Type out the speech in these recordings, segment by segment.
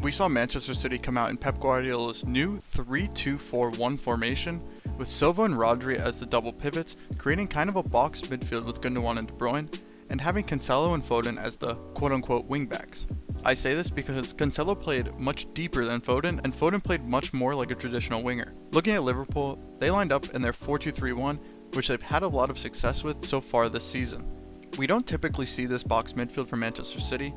We saw Manchester City come out in Pep Guardiola's new 3-2-4-1 formation, with Silva and Rodri as the double pivots, creating kind of a box midfield with Gundogan and De Bruyne, and having Cancelo and Foden as the quote-unquote wingbacks. I say this because Cancelo played much deeper than Foden, and Foden played much more like a traditional winger. Looking at Liverpool, they lined up in their 4-2-3-1, which they've had a lot of success with so far this season. We don't typically see this box midfield from Manchester City,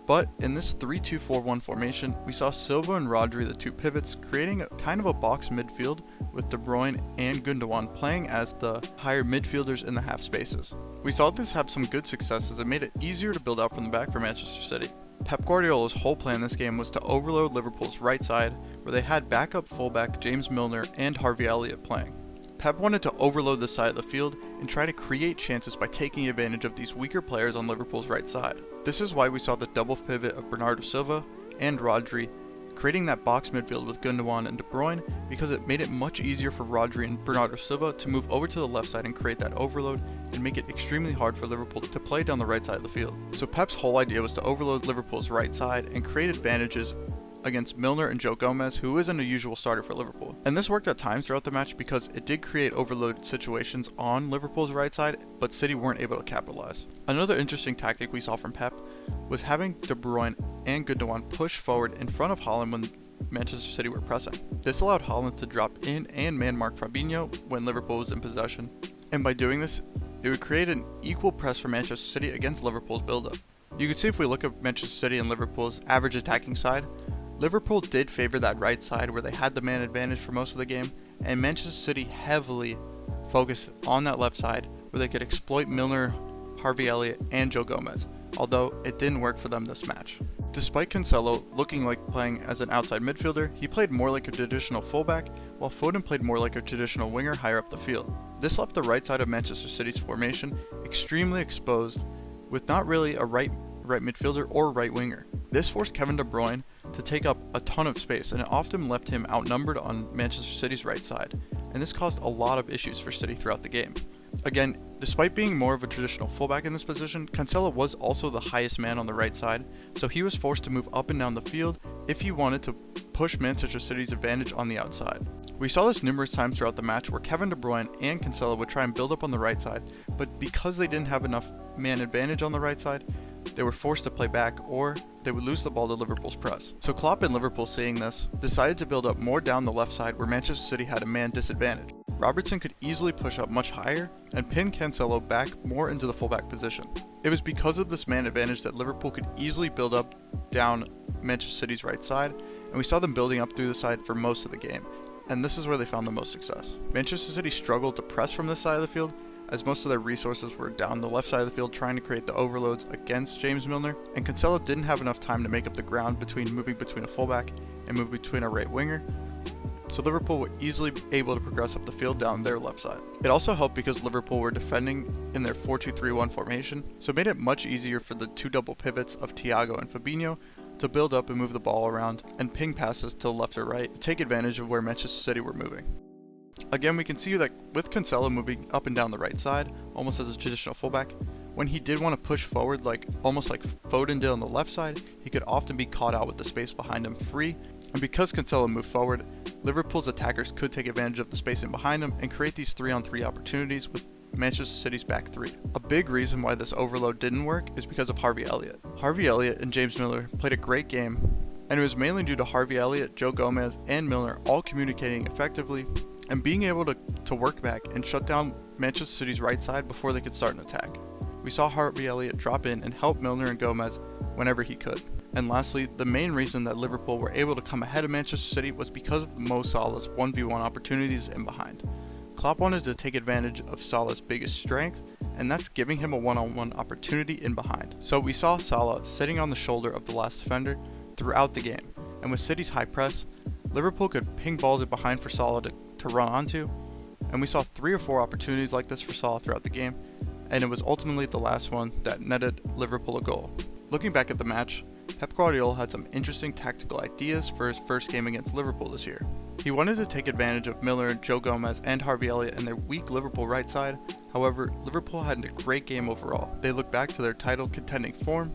but in this 3-2-4-1 formation, we saw Silva and Rodri, the two pivots, creating kind of a box midfield with De Bruyne and Gundogan playing as the higher midfielders in the half spaces. We saw this have some good success as it made it easier to build out from the back for Manchester City. Pep Guardiola's whole plan this game was to overload Liverpool's right side, where they had backup fullback James Milner and Harvey Elliott playing. Pep wanted to overload this side of the field and try to create chances by taking advantage of these weaker players on Liverpool's right side. This is why we saw the double pivot of Bernardo Silva and Rodri, creating that box midfield with Gundogan and De Bruyne, because it made it much easier for Rodri and Bernardo Silva to move over to the left side and create that overload and make it extremely hard for Liverpool to play down the right side of the field. So Pep's whole idea was to overload Liverpool's right side and create advantages against Milner and Joe Gomez, who isn't a usual starter for Liverpool. And this worked at times throughout the match because it did create overload situations on Liverpool's right side, but City weren't able to capitalize. Another interesting tactic we saw from Pep was having De Bruyne and Gundogan push forward in front of Haaland when Manchester City were pressing. This allowed Haaland to drop in and man-mark Fabinho when Liverpool was in possession, and by doing this, it would create an equal press for Manchester City against Liverpool's build-up. You can see if we look at Manchester City and Liverpool's average attacking side, Liverpool did favor that right side where they had the man advantage for most of the game, and Manchester City heavily focused on that left side where they could exploit Milner, Harvey Elliott, and Joe Gomez, although it didn't work for them this match. Despite Cancelo looking like playing as an outside midfielder, he played more like a traditional fullback, while Foden played more like a traditional winger higher up the field. This left the right side of Manchester City's formation extremely exposed, with not really a right midfielder or right winger. This forced Kevin De Bruyne to take up a ton of space, and it often left him outnumbered on Manchester City's right side, and this caused a lot of issues for City throughout the game. Again, despite being more of a traditional fullback in this position, Cancelo was also the highest man on the right side, so he was forced to move up and down the field if he wanted to push Manchester City's advantage on the outside. We saw this numerous times throughout the match where Kevin De Bruyne and Cancelo would try and build up on the right side, but because they didn't have enough man advantage on the right side, they were forced to play back, or they would lose the ball to Liverpool's press. So Klopp and Liverpool, seeing this, decided to build up more down the left side where Manchester City had a man disadvantage. Robertson could easily push up much higher and pin Cancelo back more into the fullback position. It was because of this man advantage that Liverpool could easily build up down Manchester City's right side, and we saw them building up through the side for most of the game, and this is where they found the most success. Manchester City struggled to press from this side of the field, as most of their resources were down the left side of the field trying to create the overloads against James Milner, and Cancelo didn't have enough time to make up the ground between moving between a fullback and moving between a right winger, so Liverpool were easily able to progress up the field down their left side. It also helped because Liverpool were defending in their 4-2-3-1 formation, so it made it much easier for the two double pivots of Thiago and Fabinho to build up and move the ball around and ping passes to the left or right to take advantage of where Manchester City were moving. Again, we can see that with Cancelo moving up and down the right side, almost as a traditional fullback, when he did want to push forward almost like Foden did on the left side, he could often be caught out with the space behind him free, and because Cancelo moved forward, Liverpool's attackers could take advantage of the spacing behind him and create these 3-on-3 opportunities with Manchester City's back three. A big reason why this overload didn't work is because of Harvey Elliott. Harvey Elliott and James Milner played a great game, and it was mainly due to Harvey Elliott, Joe Gomez, and Milner all communicating effectively and being able to work back and shut down Manchester City's right side before they could start an attack. We saw Harvey Elliott drop in and help Milner and Gomez whenever he could. And lastly, the main reason that Liverpool were able to come ahead of Manchester City was because of Mo Salah's 1v1 opportunities in behind. Klopp wanted to take advantage of Salah's biggest strength, and that's giving him a one-on-one opportunity in behind. So we saw Salah sitting on the shoulder of the last defender throughout the game, and with City's high press, Liverpool could ping balls in behind for Salah to run onto, and we saw 3 or 4 opportunities like this for Salah throughout the game, and it was ultimately the last one that netted Liverpool a goal. Looking back at the match, Pep Guardiola had some interesting tactical ideas for his first game against Liverpool this year. He wanted to take advantage of Milner, Joe Gomez, and Harvey Elliott and their weak Liverpool right side. However, Liverpool had a great game overall. They looked back to their title contending form,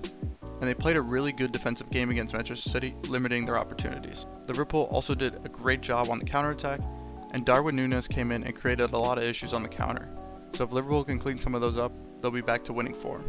and they played a really good defensive game against Manchester City, limiting their opportunities. Liverpool also did a great job on the counterattack, and Darwin Núñez came in and created a lot of issues on the counter. So if Liverpool can clean some of those up, they'll be back to winning form.